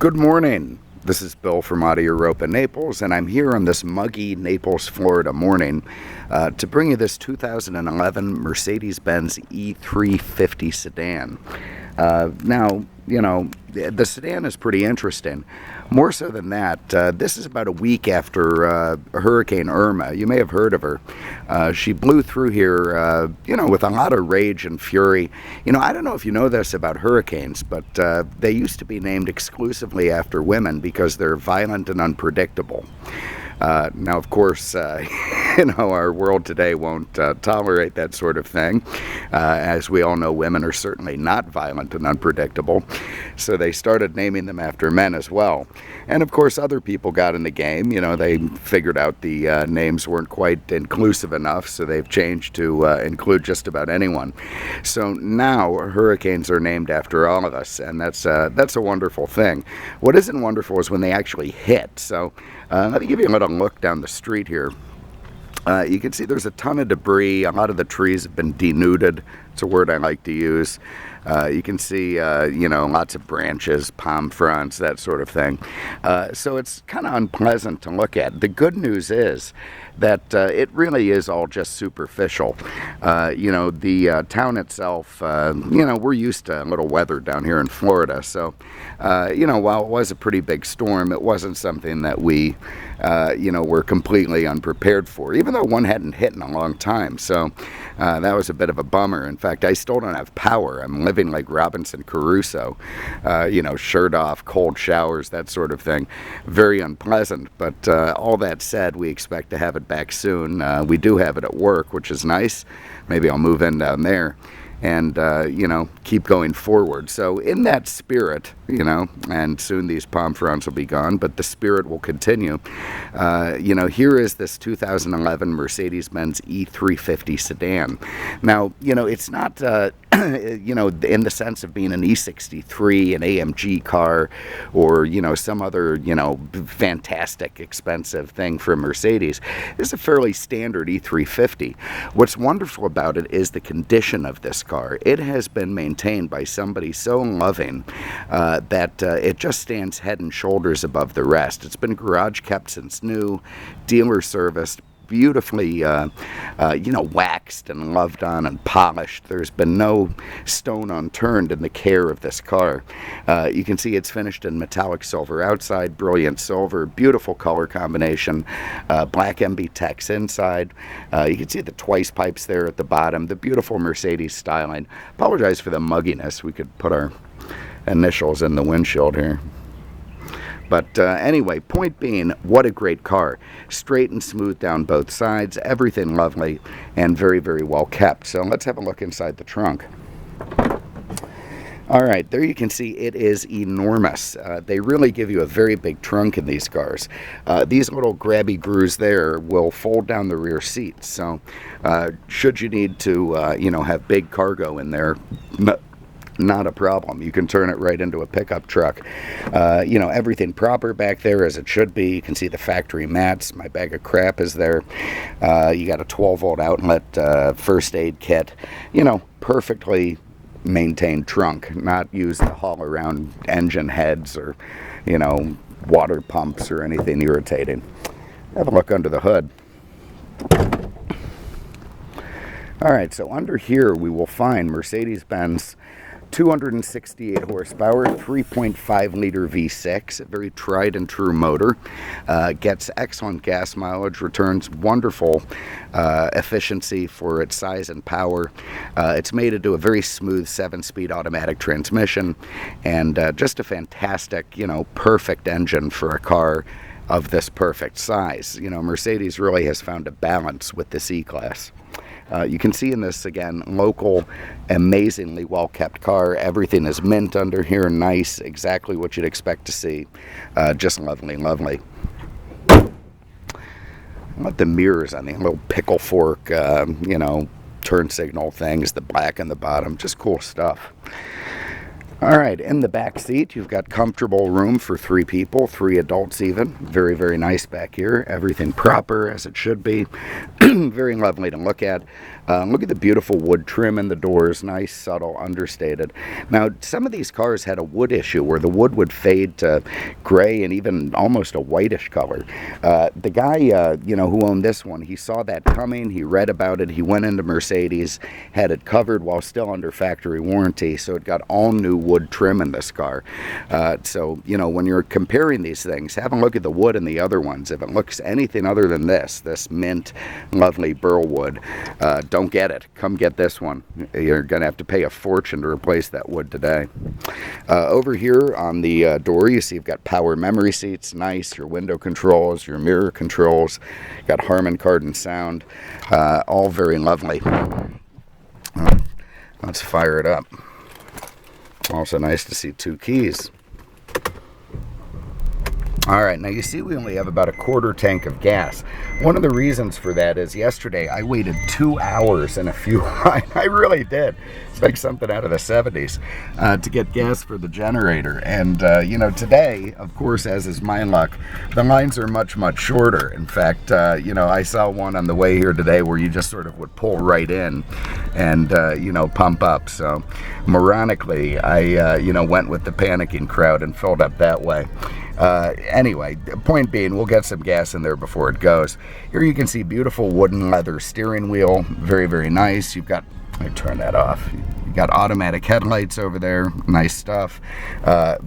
Good morning. This is Bill from Europa, Naples, and I'm here on this muggy Naples, Florida morning to bring you this 2011 Mercedes-Benz E350 sedan. Now, the sedan is pretty interesting. More so than that, this is about a week after Hurricane Irma. You may have heard of her. She blew through here, with a lot of rage and fury. I don't know if you know this about hurricanes, but they used to be named exclusively after women because they're violent and unpredictable. Now, of course, our world today won't tolerate that sort of thing. As we all know, women are certainly not violent and unpredictable, so they started naming them after men as well. And of course, other people got in the game. They figured out the names weren't quite inclusive enough, so they've changed to include just about anyone. So now hurricanes are named after all of us, and that's a wonderful thing. What isn't wonderful is when they actually hit. So let me give you a little look down the street here. You can see there's a ton of debris. A lot of the trees have been denuded. It's a word I like to use. You can see, lots of branches, palm fronds, that sort of thing. So it's kind of unpleasant to look at. The good news is that it really is all just superficial. The town itself, we're used to a little weather down here in Florida. So, while it was a pretty big storm, it wasn't something that we, were completely unprepared for, even though one hadn't hit in a long time. So that was a bit of a bummer. In fact, I still don't have power. I'm living like Robinson Crusoe, shirt off, cold showers, that sort of thing. Very unpleasant. But all that said, we expect to have it back soon. We do have it at work, which is nice. Maybe I'll move in down there and, keep going forward. So in that spirit, and soon these palm fronds will be gone, but the spirit will continue. Here is this 2011 Mercedes-Benz E350 sedan. Now, it's not, in the sense of being an E63, an AMG car, or, some other, fantastic, expensive thing from Mercedes. It's a fairly standard E350. What's wonderful about it is the condition of this car. It has been maintained by somebody so loving that it just stands head and shoulders above the rest. It's been garage kept since new, dealer serviced, beautifully, waxed and loved on and polished. There's been no stone unturned in the care of this car. You can see it's finished in metallic silver outside, brilliant silver, beautiful color combination, black MB Tex inside. You can see the twice pipes there at the bottom, the beautiful Mercedes styling. Apologize for the mugginess. We could put our initials in the windshield here. But anyway, point being, what a great car. Straight and smooth down both sides, everything lovely, and very, very well kept. So let's have a look inside the trunk. All right, there you can see it is enormous. They really give you a very big trunk in these cars. These little grabby grooves there will fold down the rear seats. So should you need to, have big cargo in there, not a problem. You can turn it right into a pickup truck. Everything proper back there as it should be. You can see the factory mats. My bag of crap is there. You got a 12-volt outlet, first aid kit. Perfectly maintained trunk. Not used to haul around engine heads or, water pumps or anything irritating. Have a look under the hood. All right, so under here we will find Mercedes-Benz 268 horsepower, 3.5 liter V6, a very tried and true motor. Gets excellent gas mileage, returns wonderful efficiency for its size and power. It's made to do a very smooth 7-speed automatic transmission, and just a fantastic, perfect engine for a car of this perfect size. Mercedes really has found a balance with this E-Class. You can see in this, again, local, amazingly well-kept car. Everything is mint under here, nice, exactly what you'd expect to see. Just lovely, lovely. I love the mirrors on the little pickle fork, turn signal things, the black on the bottom, just cool stuff. All right, in the back seat, you've got comfortable room for 3 people, 3 adults even. Very, very nice back here. Everything proper as it should be. Very lovely to look at. Look at the beautiful wood trim in the doors. Nice, subtle, understated. Now, some of these cars had a wood issue where the wood would fade to gray and even almost a whitish color. The guy, who owned this one, he saw that coming. He read about it. He went into Mercedes, had it covered while still under factory warranty, so it got all new wood trim in this car. So, when you're comparing these things, have a look at the wood in the other ones. If it looks anything other than this mint, lovely burl wood, don't get it. Come get this one. You're going to have to pay a fortune to replace that wood today. Over here on the door, you see you've got power memory seats. Nice. Your window controls, your mirror controls. Got Harman Kardon sound. All very lovely. Let's fire it up. Also nice to see 2 keys. Alright, now you see we only have about a quarter tank of gas. One of the reasons for that is yesterday I waited 2 hours in a fuel line. I really did. It's like something out of the 70s to get gas for the generator. And, today, of course, as is my luck, the lines are much, much shorter. In fact, I saw one on the way here today where you just sort of would pull right in and, pump up. So, moronically, I, went with the panicking crowd and filled up that way. Anyway, the point being, we'll get some gas in there before it goes. Here you can see beautiful wooden leather steering wheel. Very, very nice. You've got, let me turn that off. You've got automatic headlights over there. Nice stuff.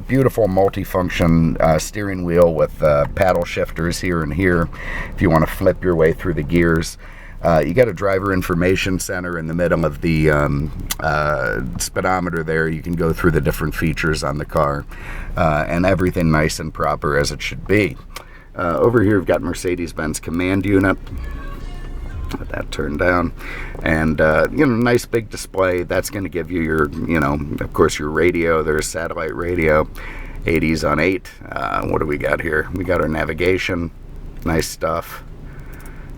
Beautiful multifunction steering wheel with paddle shifters here and here if you want to flip your way through the gears. You got a driver information center in the middle of the speedometer there. You can go through the different features on the car, and everything nice and proper as it should be. Over here we've got Mercedes-Benz command unit. Put that turned down, and nice big display. That's going to give you your, of course, your radio. There's satellite radio, 80s on 8. What do we got here? We got our navigation. Nice stuff.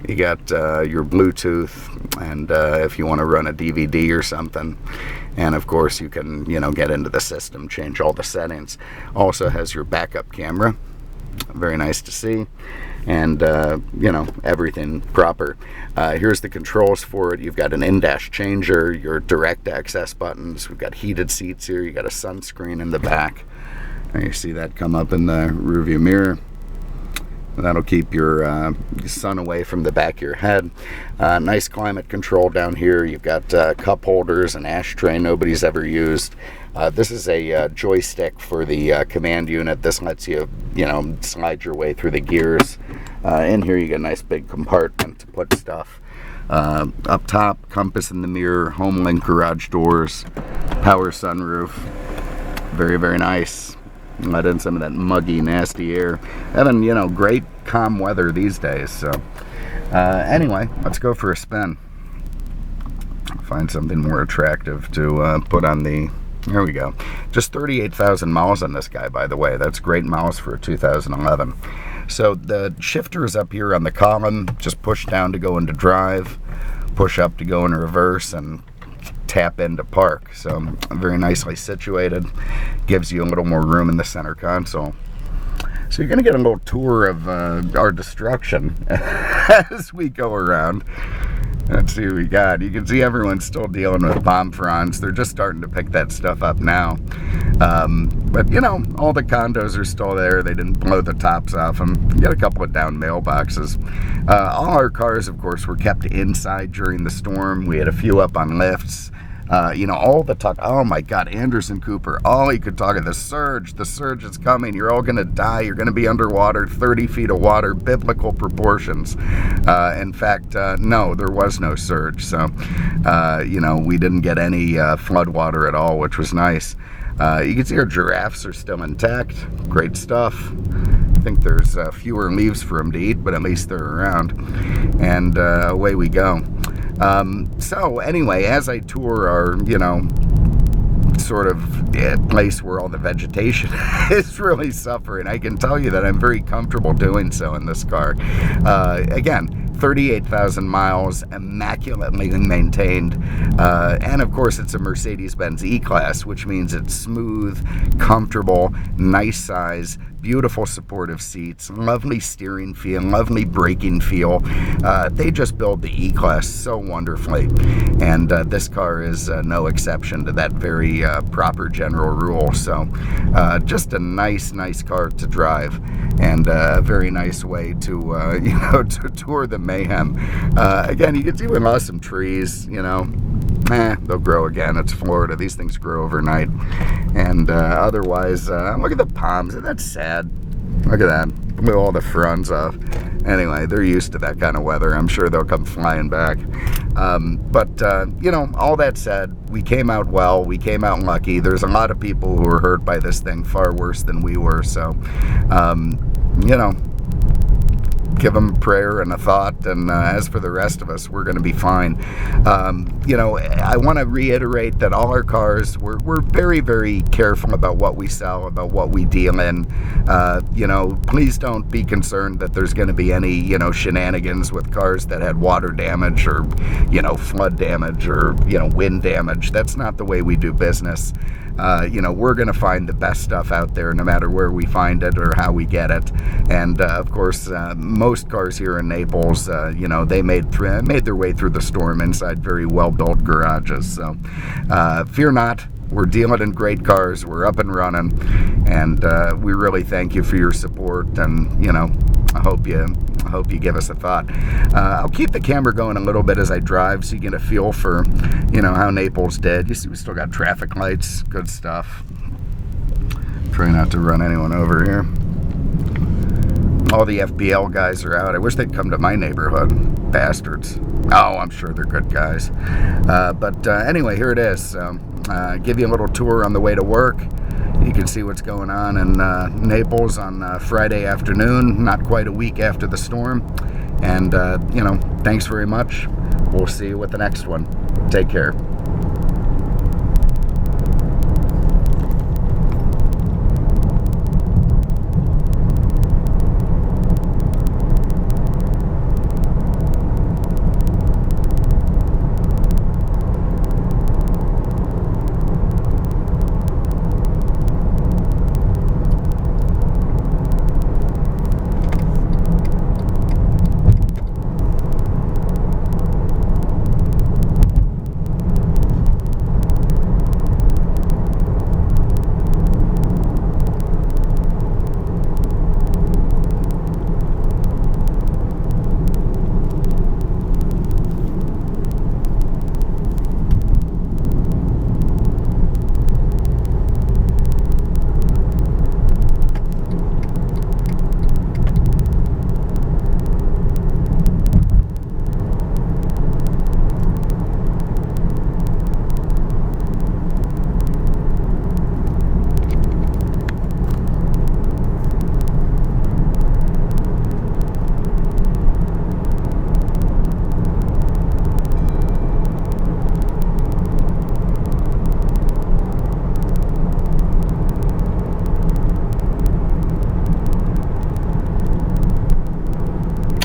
You got your Bluetooth, and if you want to run a DVD or something. And of course you can, get into the system, change all the settings. Also has your backup camera. Very nice to see. And, everything proper. Here's the controls for it. You've got an in-dash changer, your direct access buttons. We've got heated seats here. You got a sunscreen in the back. And you see that come up in the rearview mirror. That'll keep your sun away from the back of your head. Nice climate control down here. You've got cup holders, an ashtray nobody's ever used. This is a joystick for the command unit. This lets you, slide your way through the gears. In here you get a nice big compartment to put stuff. Up top, compass in the mirror, HomeLink garage doors, power sunroof. Very, very nice. Let in some of that muggy, nasty air. Having, great calm weather these days. So, anyway, let's go for a spin. Find something more attractive to put on the... Here we go. Just 38,000 miles on this guy, by the way. That's great miles for a 2011. So the shifter is up here on the column. Just push down to go into drive, push up to go into reverse, and tap into park. So very nicely situated. Gives you a little more room in the center console. So you're going to get a little tour of our destruction as we go around. Let's see what we got. You can see everyone's still dealing with bomb fronts. They're just starting to pick that stuff up now. But, all the condos are still there. They didn't blow the tops off them. You got a couple of down mailboxes. All our cars, of course, were kept inside during the storm. We had a few up on lifts. All the talk, oh my God, Anderson Cooper, all he could talk of the surge is coming, you're all going to die, you're going to be underwater, 30 feet of water, biblical proportions. In fact, no, there was no surge, so, we didn't get any flood water at all, which was nice. You can see our giraffes are still intact, great stuff. I think there's fewer leaves for them to eat, but at least they're around, and away we go. So anyway, as I tour our, sort of place where all the vegetation is really suffering, I can tell you that I'm very comfortable doing so in this car. Again, 38,000 miles, immaculately maintained, and of course it's a Mercedes-Benz E-Class, which means it's smooth, comfortable, nice size, beautiful supportive seats, lovely steering feel, lovely braking feel. They just build the E-Class so wonderfully, and this car is no exception to that very proper general rule. So just a nice car to drive, and a very nice way to you know, to tour the mayhem. Again, you can see we lost some trees, you know. They'll grow again. It's Florida. These things grow overnight. And otherwise, look at the palms. That's sad. Look at that. Blew all the fronds off. Anyway, they're used to that kind of weather. I'm sure they'll come flying back. You know, all that said, we came out well. We came out lucky. There's a lot of people who were hurt by this thing far worse than we were. So, you know, give them a prayer and a thought, and as for the rest of us, we're going to be fine. You know, I want to reiterate that all our cars, we're very careful about what we sell, about what we deal in. You know, please don't be concerned that there's going to be any, you know, shenanigans with cars that had water damage or, you know, flood damage or, you know, wind damage. That's not the way we do business. You know, we're going to find the best stuff out there no matter where we find it or how we get it. And of course, most cars here in Naples, you know, they made their way through the storm inside very well-built garages. So fear not. We're dealing in great cars. We're up and running, and we really thank you for your support. And you know, I hope you give us a thought. I'll keep the camera going a little bit as I drive, so you get a feel for, you know, how Naples did. You see, we still got traffic lights. Good stuff. Try not to run anyone over here. All the FBL guys are out. I wish they'd come to my neighborhood. Bastards. Oh, I'm sure they're good guys. Anyway, here it is. Give you a little tour on the way to work. You can see what's going on in Naples on Friday afternoon, not quite a week after the storm. And, you know, thanks very much. We'll see you with the next one. Take care.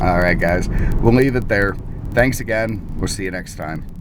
All right, guys, we'll leave it there. Thanks again. We'll see you next time.